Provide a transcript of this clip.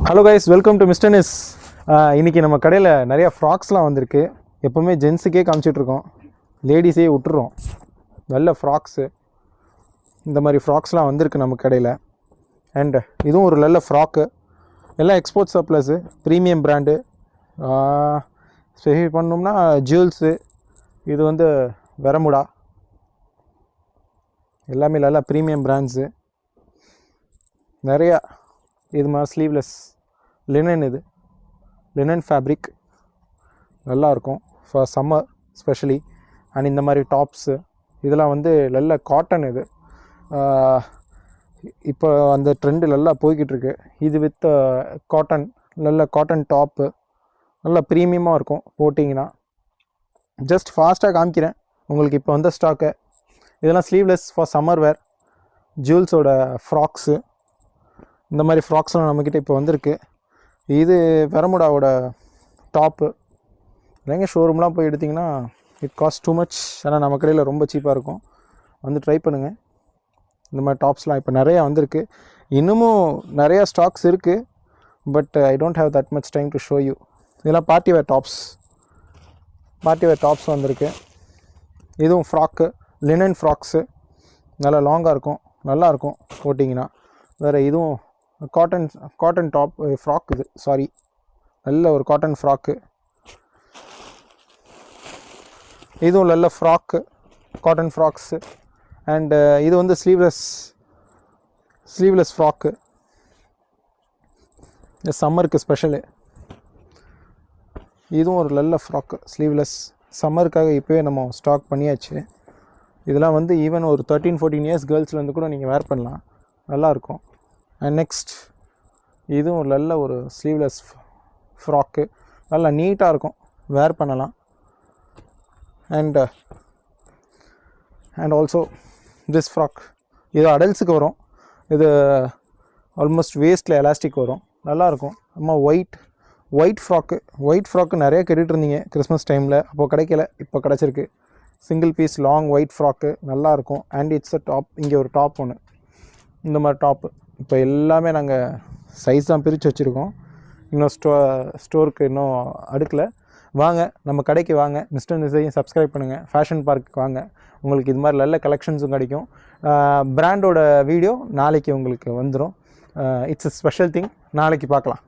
Hello guys, welcome to mister நிஸ். இன்றைக்கி நம்ம கடையில் நிறையா ஃப்ராக்ஸ்லாம் வந்திருக்கு. எப்போவுமே ஜென்ஸுக்கே காமிச்சிட்ருக்கோம், லேடிஸே விட்டுறோம். நல்ல ஃப்ராக்ஸு, இந்த மாதிரி ஃப்ராக்ஸ்லாம் வந்திருக்கு நம்ம கடையில். அண்ட் இதுவும் ஒரு நல்ல ஃப்ராக்கு, எல்லாம் எக்ஸ்போர்ட் சர்ப்ளஸு, ப்ரீமியம் பிராண்டு. ஸ்பெசிஃபை பண்ணோம்னா ஜுவல்ஸு, இது வந்து வெரமுடா, எல்லாமே நல்லா ப்ரீமியம் பிராண்ட்ஸு நிறையா. இது மாதிரி ஸ்லீவ்லெஸ் லினன், இது லினன் ஃபேப்ரிக் நல்லாயிருக்கும் ஃபார் சம்மர் ஸ்பெஷலி. அண்ட் இந்த மாதிரி டாப்ஸு இதெல்லாம் வந்து நல்ல காட்டன். இது இப்போ அந்த ட்ரெண்டு நல்லா போய்கிட்டுருக்கு. இது வித் காட்டன், நல்ல காட்டன் டாப்பு, நல்லா ப்ரீமியமாக இருக்கும் போட்டிங்கன்னா. ஜஸ்ட் ஃபாஸ்ட்டாக காமிக்கிறேன் உங்களுக்கு இப்போ வந்த ஸ்டாக்கு. இதெல்லாம் ஸ்லீவ்லெஸ் ஃபார் சம்மர் வேர், ஜுவல்ஸோட ஃப்ராக்ஸு. இந்த மாதிரி ஃப்ராக்ஸ்லாம் நம்மக்கிட்ட இப்போ வந்திருக்கு. இது வெரமுடாவோட டாப்பு. இல்லைங்க ஷோரூம்லாம் போய் எடுத்திங்கன்னா இட் காஸ்ட் டூ மச். ஆனால் நம்ம கடையில் ரொம்ப சீப்பாக இருக்கும். வந்து ட்ரை பண்ணுங்கள். இந்த மாதிரி டாப்ஸ்லாம் இப்போ நிறையா வந்திருக்கு. இன்னமும் நிறையா ஸ்டாக்ஸ் இருக்குது, but I don't have that much time to show you. இதெல்லாம் party wear tops, party wear tops வந்திருக்கு. இதுவும் ஃப்ராக்கு, லினன் ஃப்ராக்ஸு, நல்லா லாங்காக இருக்கும், நல்லாயிருக்கும் போட்டிங்கன்னா. வேறு இதுவும் காட்டன் டாப் ஃப்ராக். இது சாரி, நல்ல ஒரு காட்டன் ஃப்ராக்கு. இதுவும் நல்ல ஃப்ராக்கு, காட்டன் ஃப்ராக்ஸு. அண்டு இது வந்து ஸ்லீவ்லெஸ் ஃப்ராக்கு, சம்மருக்கு ஸ்பெஷலு. இதுவும் ஒரு நல்ல ஃப்ராக்கு, ஸ்லீவ்லெஸ், சம்மருக்காக இப்போவே நம்ம ஸ்டாக் பண்ணியாச்சு. இதெல்லாம் வந்து ஈவன் ஒரு 13-14 இயர்ஸ் கேர்ள்ஸ்லேருந்து கூட நீங்கள் வேர் பண்ணலாம், நல்லாயிருக்கும். அண்ட் நெக்ஸ்ட் இதுவும் நல்ல ஒரு ஸ்லீவ்லெஸ் ஃப்ராக்கு, நல்லா நீட்டாக இருக்கும், வேர் பண்ணலாம். அண்ட் ஆல்சோ திஸ் ஃப்ராக், இது அடல்ட்ஸுக்கு வரும். இது ஆல்மோஸ்ட் வேஸ்ட்டில் எலாஸ்டிக் வரும், நல்லாயிருக்கும். நம்ம ஒயிட் ஃப்ராக்கு நிறைய கேட்டுட்டு இருந்தீங்க கிறிஸ்மஸ் டைமில், அப்போது கிடைக்கல, இப்போ கிடச்சிருக்கு. Single piece long white frock, நல்லாயிருக்கும். And it's a top. இங்கே ஒரு டாப் ஒன்று, இந்த மாதிரி டாப்பு. இப்போ எல்லாமே நாங்கள் சைஸ் தான் பிரித்து வச்சுருக்கோம். இன்னும் ஸ்டோருக்கு இன்னும் அடுக்கலை. வாங்க, நம்ம கடைக்கு வாங்க. மிஸ்டர் நிஸையும் சப்ஸ்கிரைப் பண்ணுங்கள். ஃபேஷன் பார்க்கு வாங்க, உங்களுக்கு இது மாதிரி நல்ல கலெக்ஷன்ஸும் கிடைக்கும். பிராண்டோட வீடியோ நாளைக்கு உங்களுக்கு வந்துடும். It's a special thing. நாளைக்கு பார்க்கலாம்.